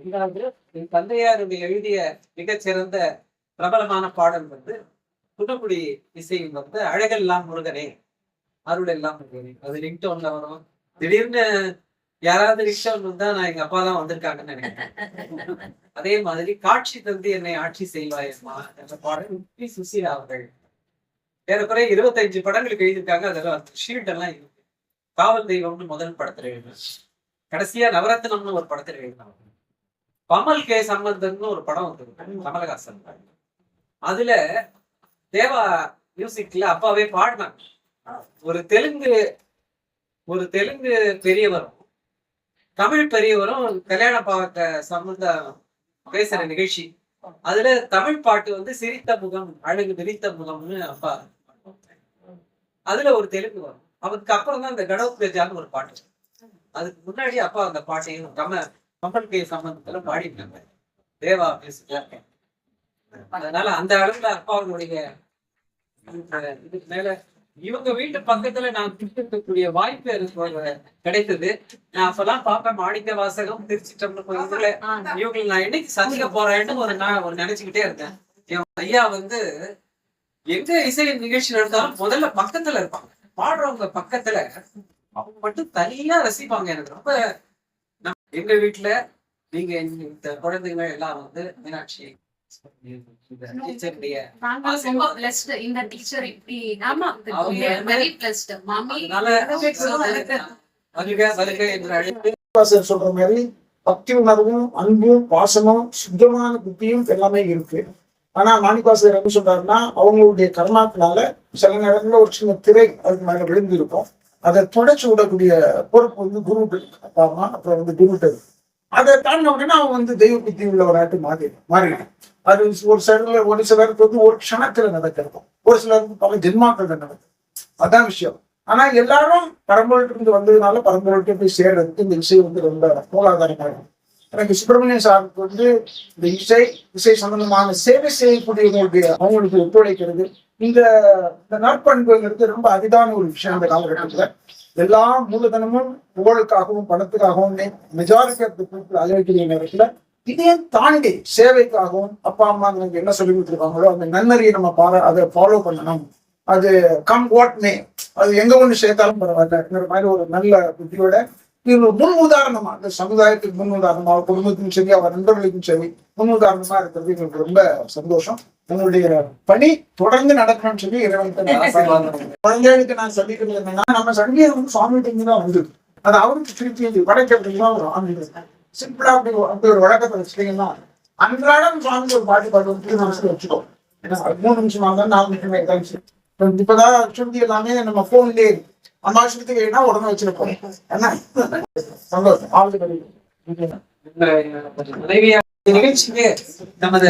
இதாவது என் தந்தையாருடைய எழுதிய மிகச்சிறந்த பிரபலமான பாடல் வந்து புதுக்குடி இசையும் வந்து அழகெல்லாம் முருகனே அருள் எல்லாம் முருகனே. அது ரிங்டோன்ல வரும். திடீர்னு யாராவது ரிங்டோன் வந்தா நான் எங்க அப்பா தான் வந்திருக்காங்கன்னு நினைக்கிறேன். அதே மாதிரி காட்சி தந்து என்னை ஆட்சி செய்வாயம்மா என்ற பாடல் பி. சுசீலா அவர்கள் ஏறக்குறைய 25 படங்களுக்கு எழுதியிருக்காங்க. அதெல்லாம் ஷீல்ட் எல்லாம் இருக்கு. காவல் தெய்வம்னு முதல் படத்துல எழுதினாங்க. கடைசியா நவரத்னம்னு ஒரு படத்துல எழுதினாங்க. கமல் கே சம்பந்தன்னு ஒரு படம் வந்தது கமலஹாசன். அதுல தேவா மியூசிக்ல அப்பாவே பாடினாங்க. ஒரு தெலுங்கு பெரியவரும் தமிழ் பெரியவரும் கல்யாண பாவத்தை சம்பந்தம் பேசுற நிகழ்ச்சி. அதுல தமிழ் பாட்டு வந்து சிரித்த முகம் அழகு விரித்த முகம்னு அப்பா. அதுல ஒரு தெலுங்கு வரும். அதுக்கு அப்புறம் தான் இந்த கடவுள் பேஜான்னு ஒரு பாட்டு. அதுக்கு முன்னாடி அப்பா அந்த பாட்டையும் கமல் கே சம்பந்தத்துல பாடிட்டாங்க தேவா மியூசிக்ல. அதனால அந்த அளவுல அப்பாவுடைய இதுக்கு மேல இவங்க வீட்டு பக்கத்துல நான் இருக்கக்கூடிய வாய்ப்பு எனக்கு கிடைத்தது. நான் அப்பெல்லாம் பார்ப்பேன் மாணிக்க வாசகம் திருச்சிட்டம்னு போய் இவங்களை நான் என்னைக்கு சந்திக்க போறேன்னு ஒரு நினைச்சுக்கிட்டே இருந்தேன். என் ஐயா வந்து எங்க இசை நிகழ்ச்சி நடந்தாலும் முதல்ல பக்கத்துல இருப்பாங்க. பாடுறவங்க பக்கத்துல அவங்க மட்டும் தனியா ரசிப்பாங்க. எனக்கு ரொம்ப எங்க வீட்டுல நீங்க இந்த குழந்தைங்க எல்லாம் வந்து மீனாட்சி சொல்ற மாதிரி பக்தி உணர்வும் அன்பும் பாசமும் சுத்தமான புத்தியும் எல்லாமே இருக்கு. ஆனா மாணிக்கவாசகர் என்ன சொல்றாருன்னா அவங்களுடைய கர்மாக்களால சில நேரங்கள்ல ஒரு சின்ன திரை அதுக்கு மேல விழுந்து இருக்கும். அதை தொடச்சு விடக்கூடிய பொறுப்பு வந்து குருட்டு அப்பா அம்மா அப்புறம் வந்து குருட்டு. அதை தாண்டின உடனே அவங்க வந்து தெய்வ புத்தி உள்ள ஒரு ஆட்டு மாறிடும். அது ஒரு சிலருக்கு வந்து ஒரு க்ஷணத்துல நடக்கிறோம், ஒரு சிலருக்கு பல ஜென்மாக்கள் நடக்கும். அதான் விஷயம். ஆனா எல்லாரும் பரம்பொருட்டு இருந்து வந்ததுனால பரம்பொருட்டு போய் சேர்றதுக்கு இந்த விஷயம் வந்து ரொம்ப மூலாதாரமா இருக்கும். எனக்கு சுப்பிரமணிய சாருக்கு வந்து இந்த இசை சம்பந்தமான சேவை செய்யக்கூடியவங்களுடைய அவங்களுக்கு ஒத்துழைக்கிறது இந்த நற்பண்புங்கிறது ரொம்ப அரிதான ஒரு விஷயம். இந்த காலகட்டத்துல எல்லா மூலதனமும் புகழுக்காகவும் பணத்துக்காகவும் மெஜாரிட்டி ஆஃப் தி பீப்புள் அலைக்கக்கூடிய நேரத்துல இதையும் தாண்டி சேவைக்காகவும் அப்பா அம்மா நமக்கு என்ன சொல்லி கொடுத்துருக்காங்களோ அந்த நன்னறியை நம்ம அதை ஃபாலோ பண்ணணும். அது கம் வாட் மே, அது எங்க ஒண்ணு சேர்த்தாலும் பரவாயில்ல மாதிரி ஒரு நல்ல புத்தியோட இது முன் உதாரணமா இந்த சமுதாயத்துக்கு முன் உதாரணமா குடும்பத்துக்கும் சரி அவர் நண்பர்களுக்கும் சரி முன் உதாரணமா இருக்கிறது எங்களுக்கு ரொம்ப சந்தோஷம். உங்களுடைய பணி தொடர்ந்து நடக்கணும்னு சொல்லி இறைவனுக்கு குழந்தைகளுக்கு நான் சந்திக்கிறது என்னன்னா நம்ம சங்கீதம் வந்து சுவாமி தான் வந்து அது அவருக்கு திருப்பி வடக்கிறதுக்கு ஒரு ஆன்மீகம் சிம்பிளா அப்படி ஒரு வழக்கத்தை வச்சுட்டீங்கன்னா அன்றாடம் சுவாமி ஒரு பாட்டு பாட்டு மனசுல வச்சுக்கோ. 3 நிமிஷமா இருந்தாலும் 4 நிமிஷம் ஆயிடுச்சு. இப்பதான் சுருதி எல்லாமே நம்ம போன்லயே அம்மாசத்துக்கு வேணா உடனே வச்சிருப்போம். என்ன சந்தோஷம். நிகழ்ச்சிக்கு நமது